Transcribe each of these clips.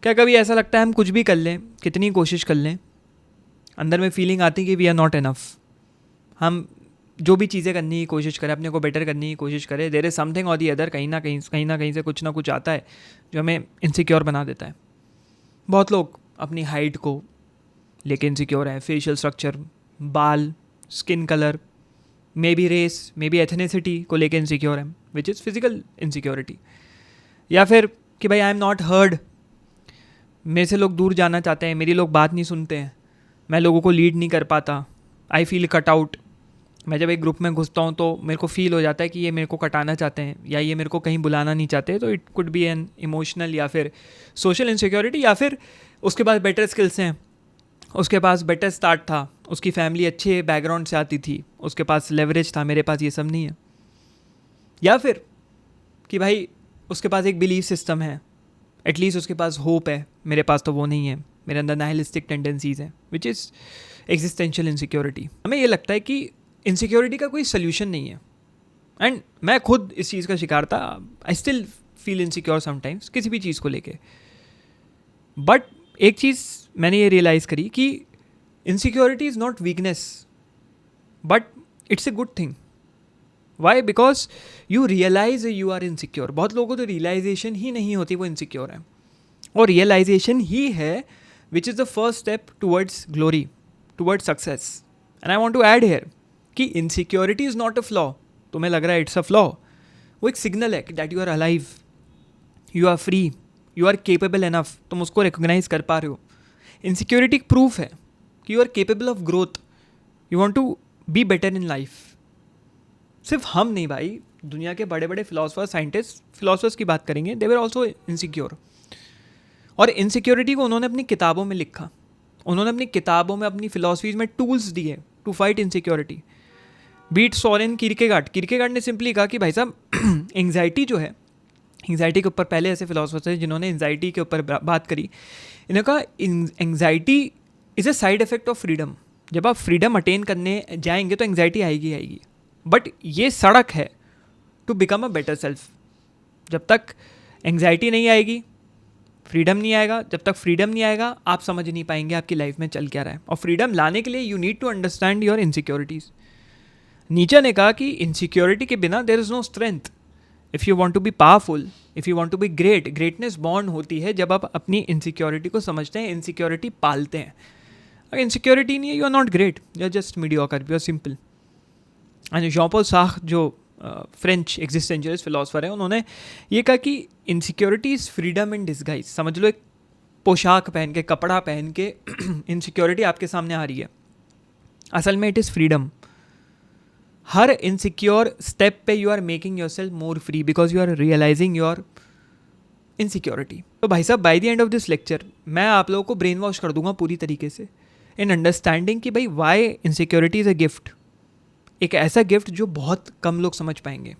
क्या कभी ऐसा लगता है हम कुछ भी कर लें, कितनी कोशिश कर लें, अंदर में फीलिंग आती है कि वी आर नॉट इनफ। हम जो भी चीज़ें करने की कोशिश करें, अपने को बेटर करने की कोशिश करें, देयर इज़ समथिंग और दी अदर, कहीं ना कहीं से कुछ ना कुछ आता है जो हमें इनसिक्योर बना देता है। बहुत लोग अपनी हाइट को लेके इनसिक्योर हैं, फेशियल स्ट्रक्चर, बाल, skin colour, may be race, may be ethnicity को लेके इनसिक्योर हैं, विच इज़ फिजिकल इनसिक्योरिटी। या फिर कि भाई आई एम नॉट हर्ड, मेरे से लोग दूर जाना चाहते हैं, मेरी लोग बात नहीं सुनते हैं, मैं लोगों को लीड नहीं कर पाता, आई फील कट आउट। मैं जब एक ग्रुप में घुसता हूँ तो मेरे को फील हो जाता है कि ये मेरे को कटाना चाहते हैं या ये मेरे को कहीं बुलाना नहीं चाहते। तो it could be an emotional या फिर सोशल इनसिक्योरिटी। या फिर उसके पास बेटर स्किल्स हैं, उसके पास बेटर स्टार्ट था, उसकी फैमिली अच्छे बैकग्राउंड से आती थी, उसके पास लेवरेज था, मेरे पास ये सब नहीं है। या फिर कि भाई उसके पास एक बिलीफ सिस्टम है, एटलीस्ट उसके पास होप है, मेरे पास तो वो नहीं है, मेरे अंदर नाइलिस्टिक टेंडेंसीज हैं, विच इज़ एग्जिस्टेंशियल इनसिक्योरिटी। हमें ये लगता है कि इनसिक्योरिटी का कोई सोल्यूशन नहीं है, एंड मैं खुद इस चीज़ का शिकार था। I still feel insecure sometimes किसी भी चीज़ को लेके। बट एक चीज़ मैंने ये रियलाइज़ करी कि insecurity is not weakness, but it's a good thing. Why? Because you realise you are insecure. बहुत लोगों को तो रियलाइजेशन ही नहीं होती वो इनसिक्योर है, और रियलाइजेशन ही है which is the first step towards glory, towards success. And I want to add here कि insecurity is not a flaw. तुम्हें लग रहा है इट्स अ फ्लॉ, वो एक सिग्नल है कि that you are alive, you are free, you are capable enough, तुम उसको रिकोगनाइज कर पा रहे हो। इनसिक्योरिटी एक प्रूफ है कि you are capable of growth, you want to be better in life. सिर्फ हम नहीं भाई, दुनिया के बड़े बड़े फिलोसफर्स, साइंटिस्ट, फिलोसफर्स की बात करेंगे, दे वर ऑल्सो इनसिक्योर। और इनसिक्योरिटी को उन्होंने अपनी किताबों में लिखा, उन्होंने अपनी किताबों में, अपनी फिलोसफीज में टूल्स दिए टू फाइट इनसिक्योरिटी। बीट सोरेन किरकेगार्ड ने सिंपली कहा कि भाई साहब एंग्जाइटी जो है, एंग्जाइटी के ऊपर पहले ऐसे फिलोसफर्स थे जिन्होंने एंग्जाइटी के ऊपर बात करी। इन्होंने कहा anxiety is a side effect of freedom. जब आप फ्रीडम अटेन करने जाएंगे तो एंग्जाइटी आएगी आएगी, बट ये सड़क है to become a better self. जब तक एंग्जाइटी नहीं आएगी, फ्रीडम नहीं आएगा। जब तक फ्रीडम नहीं आएगा, आप समझ नहीं पाएंगे आपकी लाइफ में चल क्या रहा है। और फ्रीडम लाने के लिए you need to understand your insecurities. Nietzsche ने कहा कि इनसिक्योरिटी के बिना there is no strength. If you want to be powerful, if you want to be great, greatness born होती है जब आप अपनी इनसिक्योरिटी को समझते हैं, इनसिक्योरिटी पालते हैं। अगर इनसिक्योरिटी नहीं है, you are not great, you are just mediocre, you are simple. And John Paul Sartre जो फ्रेंच एग्जिस्टेंशियलिस्ट फिलोसफर है, उन्होंने ये कहा कि insecurity is freedom in disguise. समझ लो एक पोशाक पहन के, कपड़ा पहन के इनसिक्योरिटी आपके सामने आ रही है, असल में इट इज़ फ्रीडम। हर इनसिक्योर स्टेप पे you are making yourself more free because you are realizing your insecurity. तो भाई साहब, by the end of this lecture मैं आप लोगों को ब्रेन वॉश कर दूंगा पूरी तरीके से इन अंडरस्टैंडिंग कि भाई why insecurity is a gift. एक ऐसा गिफ्ट जो बहुत कम लोग समझ पाएंगे।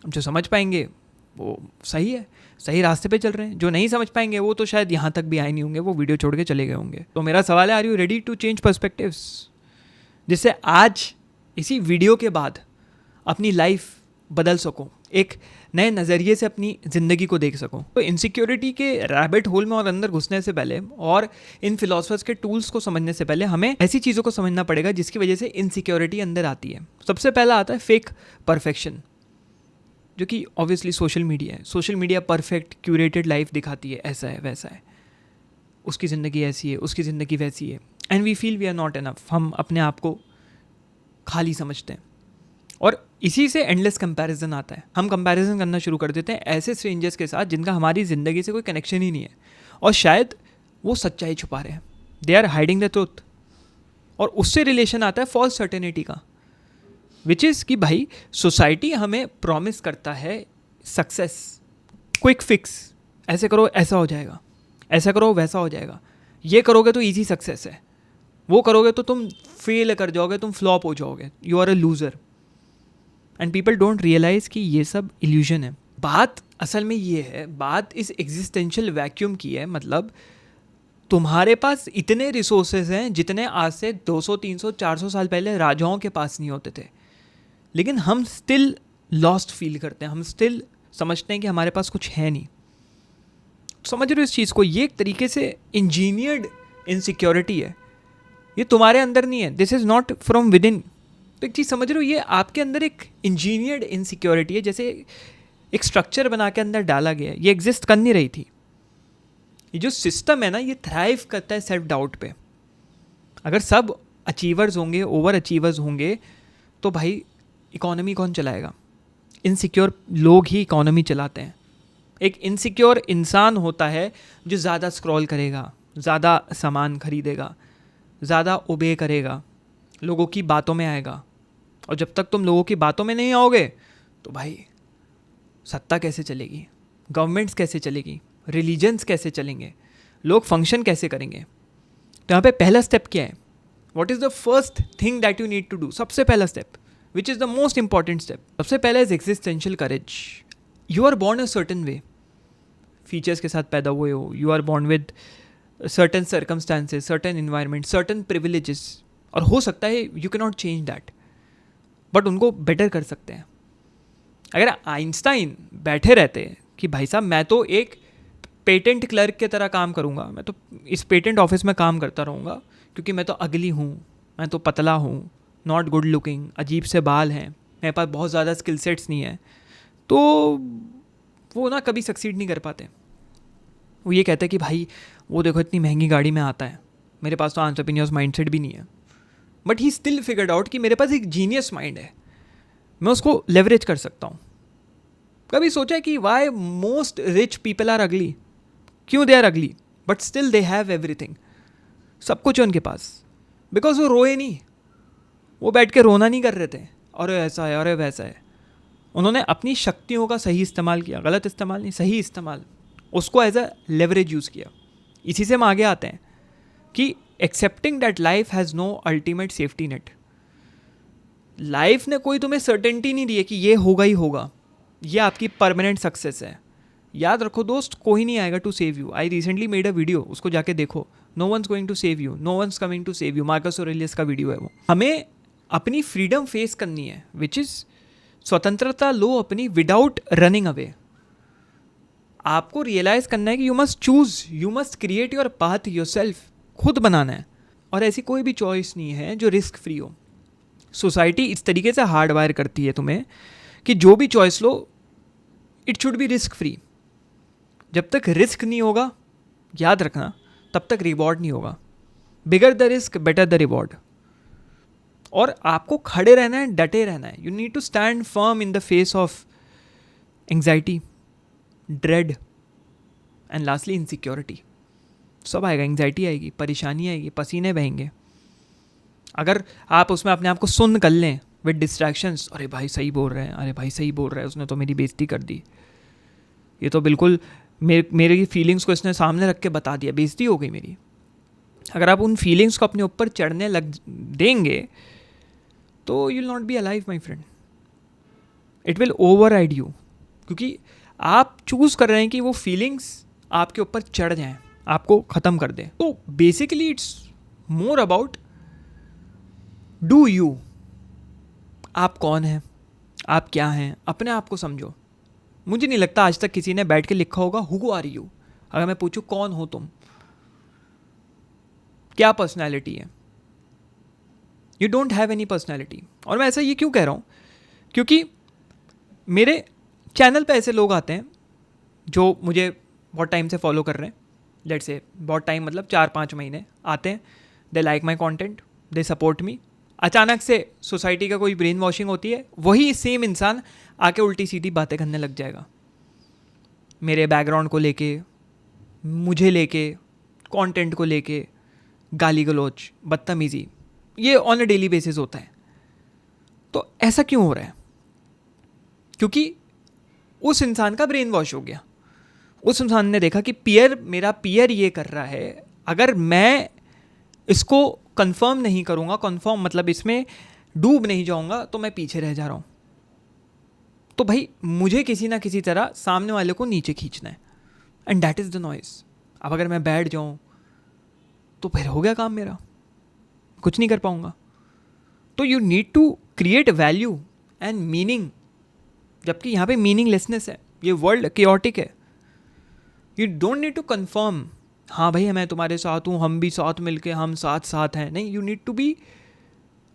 जो समझ पाएंगे वो सही है, सही रास्ते पे चल रहे हैं। जो नहीं समझ पाएंगे वो तो शायद यहाँ तक भी आए नहीं होंगे, वो वीडियो छोड़ के चले गए होंगे। तो मेरा सवाल है, are you ready to change perspectives, जिससे आज इसी वीडियो के बाद अपनी लाइफ बदल सको, एक नए नज़रिए से अपनी ज़िंदगी को देख सको। तो इनसिक्योरिटी के रैबिट होल में और अंदर घुसने से पहले और इन फिलोसफर्स के टूल्स को समझने से पहले हमें ऐसी चीज़ों को समझना पड़ेगा जिसकी वजह से इनसिक्योरिटी अंदर आती है। सबसे पहला आता है फेक परफेक्शन, जो कि ऑब्वियसली सोशल मीडिया है। Social media perfect curated life दिखाती है, ऐसा है वैसा है, उसकी ज़िंदगी ऐसी है, उसकी ज़िंदगी वैसी है, and we feel we are not enough. हम अपने आप को खाली समझते हैं और इसी से एंडलेस कंपैरिजन आता है। हम कंपैरिजन करना शुरू कर देते हैं ऐसे स्ट्रेंजर्स के साथ जिनका हमारी ज़िंदगी से कोई कनेक्शन ही नहीं है, और शायद वो सच्चाई छुपा रहे हैं, they are hiding the truth. और उससे रिलेशन आता है फॉल्स सर्टेनिटी का, विच इज़ कि भाई सोसाइटी हमें प्रॉमिस करता है सक्सेस, क्विक फिक्स, ऐसे करो ऐसा हो जाएगा, ऐसा करो वैसा हो जाएगा, ये करोगे तो ईजी सक्सेस है, वो करोगे तो तुम फेल कर जाओगे, तुम फ्लॉप हो जाओगे, you are a loser. And people don't realise कि ये सब इल्यूजन है। बात असल में ये है, बात इस एग्जिस्टेंशियल वैक्यूम की है। मतलब तुम्हारे पास इतने रिसोर्सेज हैं जितने आज से 200, 300, 400 साल पहले राजाओं के पास नहीं होते थे, लेकिन हम स्टिल लॉस्ट फील करते हैं, हम स्टिल समझते हैं कि हमारे पास कुछ है नहीं। समझ रहे हो इस चीज़ को? ये एक तरीके से इंजीनियर्ड इनसिक्योरिटी है, ये तुम्हारे अंदर नहीं है, this is not from with in. तो एक चीज़ समझ रहे हो, ये आपके अंदर एक इंजीनियर्ड इनसिक्योरिटी है, जैसे एक स्ट्रक्चर बना के अंदर डाला गया है, ये एग्जिस्ट कर नहीं रही थी। ये जो सिस्टम है ना, ये थ्राइव करता है सेल्फ डाउट पे। अगर सब अचीवर्स होंगे, ओवर अचीवर्स होंगे, तो भाई इकोनॉमी कौन चलाएगा? इनसिक्योर लोग ही इकोनॉमी चलाते हैं। एक इनसिक्योर इंसान होता है जो ज़्यादा स्क्रॉल करेगा, ज़्यादा सामान खरीदेगा, ज़्यादा ओबे करेगा, लोगों की बातों में आएगा। और जब तक तुम लोगों की बातों में नहीं आओगे तो भाई सत्ता कैसे चलेगी, गवर्नमेंट्स कैसे चलेगी, रिलीजन्स कैसे चलेंगे, लोग फंक्शन कैसे करेंगे? तो यहाँ पे पहला स्टेप क्या है? What is the first thing that you need to do? सबसे पहला step, which is the most important step, सबसे पहला is existential courage. You are born a certain way, features के साथ पैदा हुए हो, you are born with certain circumstances, certain environment, certain privileges, और हो सकता है you can not change that, but उनको बेटर कर सकते हैं। अगर आइंस्टाइन बैठे रहते कि भाई साहब मैं तो एक पेटेंट क्लर्क की तरह काम करूँगा, मैं तो इस पेटेंट ऑफिस में काम करता रहूँगा क्योंकि मैं तो अगली हूँ, मैं तो पतला हूँ, नॉट गुड लुकिंग, अजीब से बाल हैं, मेरे पास बहुत ज़्यादा स्किल सेट्स नहीं है, तो वो ना कभी सक्सीड नहीं कर पाते। वो ये कहते हैं कि भाई वो देखो इतनी महंगी गाड़ी में आता है, मेरे पास तो एंटरप्रेन्योर्स माइंडसेट भी नहीं है, but he still figured out कि मेरे पास एक जीनियस माइंड है, मैं उसको लेवरेज कर सकता हूँ। कभी सोचा है कि why most rich people are ugly? क्यों they are ugly but still they have everything? सब कुछ है उनके पास, बिकॉज वो रोए नहीं, वो बैठ के रोना नहीं कर रहे थे अरे ऐसा है अरे वैसा है। उन्होंने अपनी शक्तियों का सही इस्तेमाल किया, गलत इस्तेमाल नहीं, सही इस्तेमाल, उसको एज अ लेवरेज यूज़ किया। इसी से हम आगे आते हैं कि accepting that life has no ultimate safety net. Life ने कोई तुम्हें सर्टेनिटी नहीं दी है कि ये होगा ही होगा, ये आपकी परमानेंट सक्सेस है। याद रखो दोस्त, कोई नहीं आएगा to save you. I recently made a video, उसको जाके देखो, no one's going to save you, no one's coming to save you, Marcus Aurelius का वीडियो है वो। हमें अपनी फ्रीडम फेस करनी है, विच इज़ स्वतंत्रता लो अपनी विदाउट रनिंग अवे। आपको रियलाइज़ करना है कि you must choose, you must create your path yourself, खुद बनाना है। और ऐसी कोई भी चॉइस नहीं है जो रिस्क फ्री हो। सोसाइटी इस तरीके से हार्ड वायर करती है तुम्हें कि जो भी choice low it should be risk free. जब तक रिस्क नहीं होगा, याद रखना, तब तक रिवॉर्ड नहीं होगा। Bigger the risk better the reward. और आपको खड़े रहना है, डटे रहना है। You need to stand firm in the face of anxiety, dread and lastly insecurity. सब आएगा, एंग्जाइटी आएगी, परेशानी आएगी, पसीने बहेंगे। अगर आप उसमें अपने आप को सुन कर लें विद डिस्ट्रैक्शंस, अरे भाई सही बोल रहे हैं, अरे भाई सही बोल रहा है, उसने तो मेरी बेइज्जती कर दी, ये तो बिल्कुल मेरी फीलिंग्स को इसने सामने रख के बता दिया, बेइज्जती हो गई मेरी। अगर आप उन फीलिंग्स को अपने ऊपर चढ़ने लग देंगे तो you will not be alive my friend, it will override you. क्योंकि आप चूज़ कर रहे हैं कि वो फीलिंग्स आपके ऊपर चढ़ जाएं, आपको ख़त्म कर दें। तो basically it's more about do you. आप कौन हैं, आप क्या हैं, अपने आप को समझो। मुझे नहीं लगता आज तक किसी ने बैठ के लिखा होगा हु आर यू। अगर मैं पूछूं कौन हो तुम, क्या पर्सनैलिटी है, you don't have any personality. और मैं ऐसा ये क्यों कह रहा हूँ, क्योंकि मेरे चैनल पे ऐसे लोग आते हैं जो मुझे बहुत टाइम से फॉलो कर रहे हैं, लेट से बहुत टाइम मतलब 4-5 महीने आते हैं, they like my content, they support me. अचानक से सोसाइटी का कोई ब्रेन वॉशिंग होती है, वही सेम इंसान आके उल्टी सीधी बातें करने लग जाएगा मेरे बैकग्राउंड को लेके, मुझे लेके, कंटेंट को लेके, गाली गलौज, बदतमीज़ी, ये ऑन अ डेली बेसिस होता है। तो ऐसा क्यों हो रहा है? क्योंकि उस इंसान का ब्रेन वॉश हो गया। उस इंसान ने देखा कि मेरा पीयर ये कर रहा है, अगर मैं इसको कंफर्म नहीं करूँगा, कंफर्म मतलब इसमें डूब नहीं जाऊँगा, तो मैं पीछे रह जा रहा हूँ। तो भाई मुझे किसी ना किसी तरह सामने वाले को नीचे खींचना है, and that is the noise. अब अगर मैं बैठ जाऊँ तो फिर हो गया काम मेरा, कुछ नहीं कर पाऊँगा। तो you need to create value and meaning, जबकि यहाँ पे मीनिंगलेसनेस है, ये वर्ल्ड केओटिक है। You don't need to confirm, हाँ भाई मैं तुम्हारे साथ हूँ, हम भी साथ मिलके हम साथ साथ हैं, नहीं, you need to be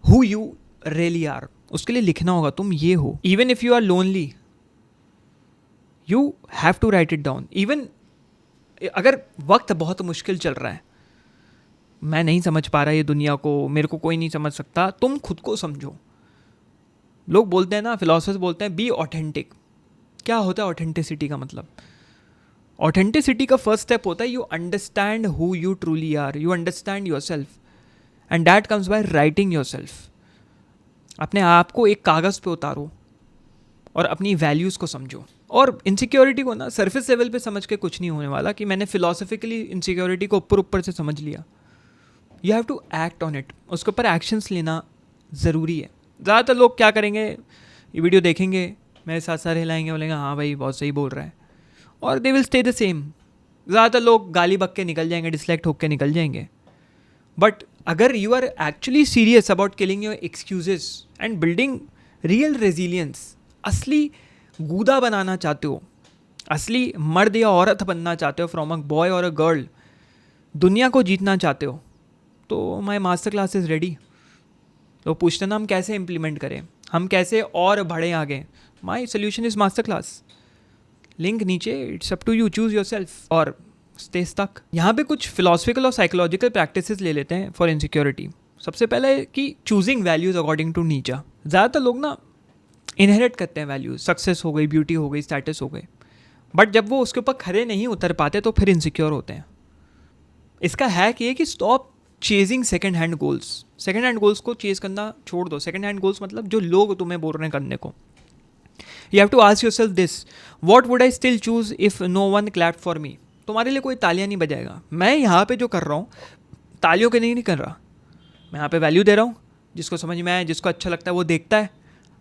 who you really are. उसके लिए लिखना होगा तुम ये हो। Even if you are lonely you have to write it down. Even अगर वक्त बहुत मुश्किल चल रहा है, मैं नहीं समझ पा रहा ये दुनिया को, मेरे को कोई नहीं समझ सकता, तुम खुद को समझो। लोग बोलते हैं ना, फिलोसफर्स बोलते हैं बी ऑथेंटिक। क्या होता है ऑथेंटिसिटी का मतलब? ऑथेंटिसिटी का फर्स्ट स्टेप होता है you understand who you truly are, you understand yourself, and that comes by writing yourself. अपने आप को एक कागज़ पे उतारो और अपनी वैल्यूज़ को समझो। और इनसिक्योरिटी को ना सरफेस लेवल पे समझ के कुछ नहीं होने वाला कि मैंने फिलोसफिकली इनसिक्योरिटी को ऊपर ऊपर से समझ लिया। You have to act on it, उसके ऊपर एक्शंस लेना ज़रूरी है। ज़्यादातर लोग क्या करेंगे, ये वीडियो देखेंगे, मेरे साथ सारे हिलाएंगे, बोलेंगे हाँ भाई बहुत सही बोल रहा है, और they will stay the same. ज़्यादातर लोग गाली बक के निकल जाएंगे, डिसलाइक होकर निकल जाएंगे। बट अगर you are actually serious about killing your excuses and building real resilience, असली गूदा बनाना चाहते हो, असली मर्द या औरत बनना चाहते हो, फ्रॉम अ बॉय और अ गर्ल, दुनिया को जीतना चाहते हो, तो my master class is ready. लोग पूछते ना हम कैसे इम्प्लीमेंट करें, हम कैसे और बढ़ें आगे, my solution is master class. Link नीचे, it's up to you, choose yourself और स्टे स्टक। यहाँ पे कुछ फिलोसफिकल और साइकोलॉजिकल प्रैक्टिसेस ले लेते हैं फॉर इनसिक्योरिटी। सबसे पहले है कि चूजिंग वैल्यूज़ अकॉर्डिंग टू नीचा। ज़्यादातर लोग ना इनहेरिट करते हैं वैल्यूज़, सक्सेस हो गई, ब्यूटी हो गई, स्टेटस हो गई, बट जब वो उसके ऊपर खड़े नहीं उतर पाते तो फिर इनसिक्योर होते हैं। इसका हैक ये कि stop chasing second hand goals. Second hand goals को चेज करना छोड़ दो। सेकेंड हैंड गोल्स मतलब जो लोग तुम्हें बोल रहे हैं करने को। You have to ask yourself this, what would I still choose if no one clap for me. तुम्हारे लिए कोई तालियां नहीं बजाएगा। मैं यहाँ पे जो कर रहा हूँ तालियों के नहीं कर रहा, मैं यहाँ पे वैल्यू दे रहा हूँ। जिसको समझ में आए, जिसको अच्छा लगता है वो देखता है,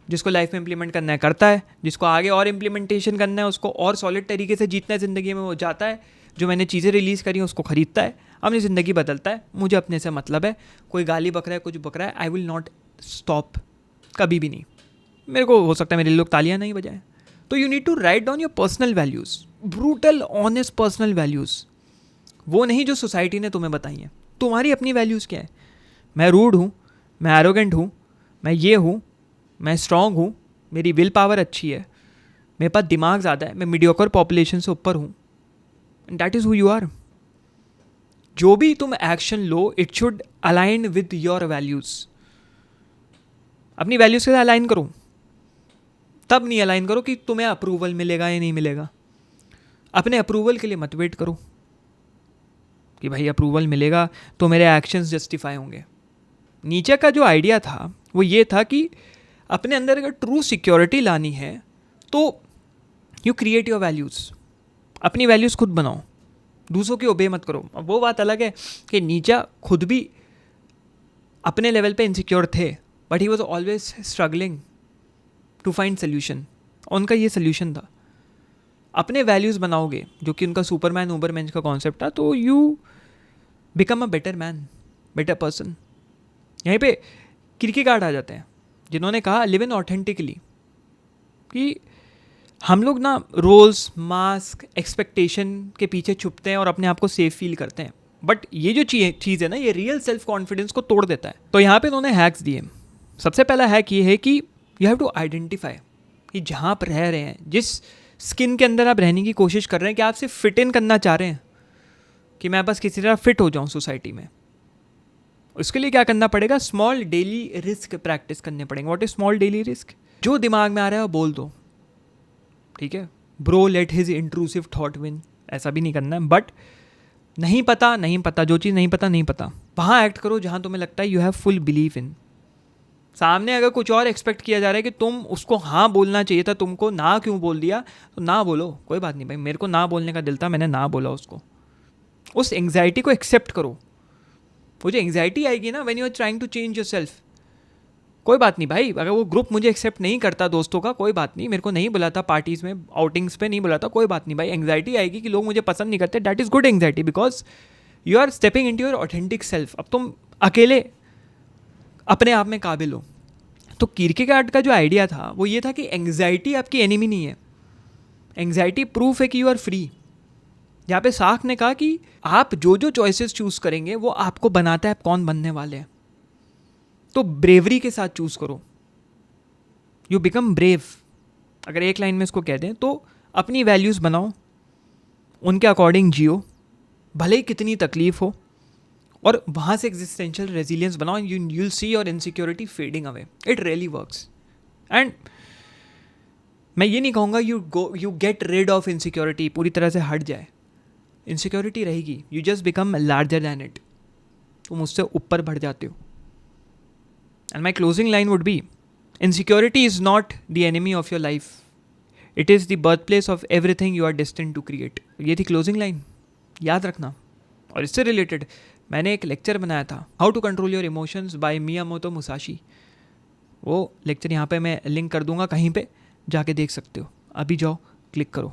जिसको लाइफ में इंप्लीमेंट करना है करता है, जिसको आगे और इम्प्लीमेंटेशन करना है, उसको और सॉलिड तरीके से जीतना है ज़िंदगी में, वो जाता है, जो मैंने चीज़ें रिलीज़ करी हैं उसको ख़रीदता है, अपनी ज़िंदगी बदलता है। मुझे अपने से मतलब है, कोई गाली बक रहा है, कुछ बक रहा है, आई विल नॉट स्टॉप, कभी भी नहीं। मेरे को हो सकता है मेरे लोग तालियां नहीं बजाएं। तो you need to write down your personal values, brutal honest personal values, वो नहीं जो सोसाइटी ने तुम्हें बताई हैं। तुम्हारी अपनी वैल्यूज़ क्या है? मैं रूड हूँ, मैं एरोगेंट हूँ, मैं ये हूँ, मैं स्ट्रॉन्ग हूँ, मेरी विल पावर अच्छी है, मेरे पास दिमाग ज़्यादा है, मैं मीडियोकर पॉपुलेशन से ऊपर हूँ, that is who you are. जो भी तुम एक्शन लो it should align with your values. अपनी वैल्यूज़ के साथ अलाइन करो, तब नहीं अलाइन करो कि तुम्हें अप्रूवल मिलेगा या नहीं मिलेगा। अपने अप्रूवल के लिए मत वेट करो कि भाई अप्रूवल मिलेगा तो मेरे एक्शंस जस्टिफाई होंगे। नीचे का जो आइडिया था वो ये था कि अपने अंदर अगर ट्रू सिक्योरिटी लानी है तो यू क्रिएट योर वैल्यूज़। अपनी वैल्यूज़ खुद बनाओ, दूसरों की ओबे मत करो। अब वो बात अलग है कि नीचा खुद भी अपने लेवल पे इनसिक्योर थे, but he was always struggling to find solution. उनका ये सोल्यूशन था। अपने वैल्यूज़ बनाओगे, जो कि उनका सुपरमैन ऊबरमैन का कॉन्सेप्ट था, तो you become a better man, better person. यहीं पे किरकेगार्ड आ जाते हैं जिन्होंने कहा लिव इन ऑथेंटिकली, कि हम लोग ना रोल्स, मास्क, एक्सपेक्टेशन के पीछे छुपते हैं और अपने आप को सेफ फील करते हैं, बट ये जो चीज़ है ना, ये रियल सेल्फ कॉन्फिडेंस को तोड़ देता है। तो यहाँ पे उन्होंने हैक्स दिए। सबसे पहला हैक ये है कि यू हैव टू आइडेंटिफाई कि जहाँ आप रह रहे हैं, जिस स्किन के अंदर आप रहने की कोशिश कर रहे हैं, कि आप सिर्फ फिट इन करना चाह रहे हैं कि मैं बस किसी तरह फिट हो जाऊँ सोसाइटी में। उसके लिए क्या करना पड़ेगा? स्मॉल डेली रिस्क प्रैक्टिस करने पड़ेंगे। What is small daily risk? जो दिमाग में आ रहा है वो बोल दो, ठीक है। Bro late his intrusive thought win, ऐसा भी नहीं करना है, बट नहीं पता नहीं पता, जो चीज़ नहीं पता नहीं पता, वहाँ एक्ट करो जहाँ तुम्हें लगता है you have full believe in. सामने अगर कुछ और एक्सपेक्ट किया जा रहा है कि तुम उसको हाँ बोलना चाहिए था, तुमको ना क्यों बोल दिया, तो ना बोलो, कोई बात नहीं भाई, मेरे को ना बोलने का दिल था, मैंने ना बोला उसको। उस एंग्जाइटी को एक्सेप्ट करो। वो जो एंग्जाइटी आएगी ना when you are trying to change yourself, कोई बात नहीं भाई, अगर वो ग्रुप मुझे एक्सेप्ट नहीं करता दोस्तों का, कोई बात नहीं, मेरे को नहीं बुलाता पार्टीज़ में, आउटिंग्स पे नहीं बुलाता, कोई बात नहीं भाई। एंग्जाइटी आएगी कि लोग मुझे पसंद नहीं करते, that is good anxiety, because you are stepping into your authentic self. अब तुम अकेले अपने आप में काबिल हो। तो किरकेगार्ड का जो आइडिया था वो ये था कि एंग्जाइटी आपकी एनिमी नहीं है। एंग्जाइटी प्रूफ है कि यू आर फ्री। यहाँ पे साख ने कहा कि आप जो जो चॉइसेस चूज करेंगे वो आपको बनाता है आप कौन बनने वाले हैं। तो ब्रेवरी के साथ चूज करो, यू बिकम ब्रेव। अगर एक लाइन में इसको कह दें तो अपनी वैल्यूज बनाओ, उनके अकॉर्डिंग जियो, भले ही कितनी तकलीफ हो, और वहाँ से एग्जिस्टेंशियल रेजिलियंस बनाओ। You will see your insecurity fading away, it really works. And मैं ये नहीं कहूँगा you get rid of insecurity, पूरी तरह से हट जाए, इनसिक्योरिटी रहेगी, you just become larger than it, तुम उससे ऊपर बढ़ जाते हो। And my closing line would be, insecurity is not the enemy of your life, it is the birthplace of everything you are destined to create. ये थी closing line, याद रखना। और इससे रिलेटेड मैंने एक लेक्चर बनाया था, how to control your emotions by Miyamoto Musashi. वो लेक्चर यहाँ पे मैं लिंक कर दूंगा, कहीं पे जाके देख सकते हो। अभी जाओ, क्लिक करो।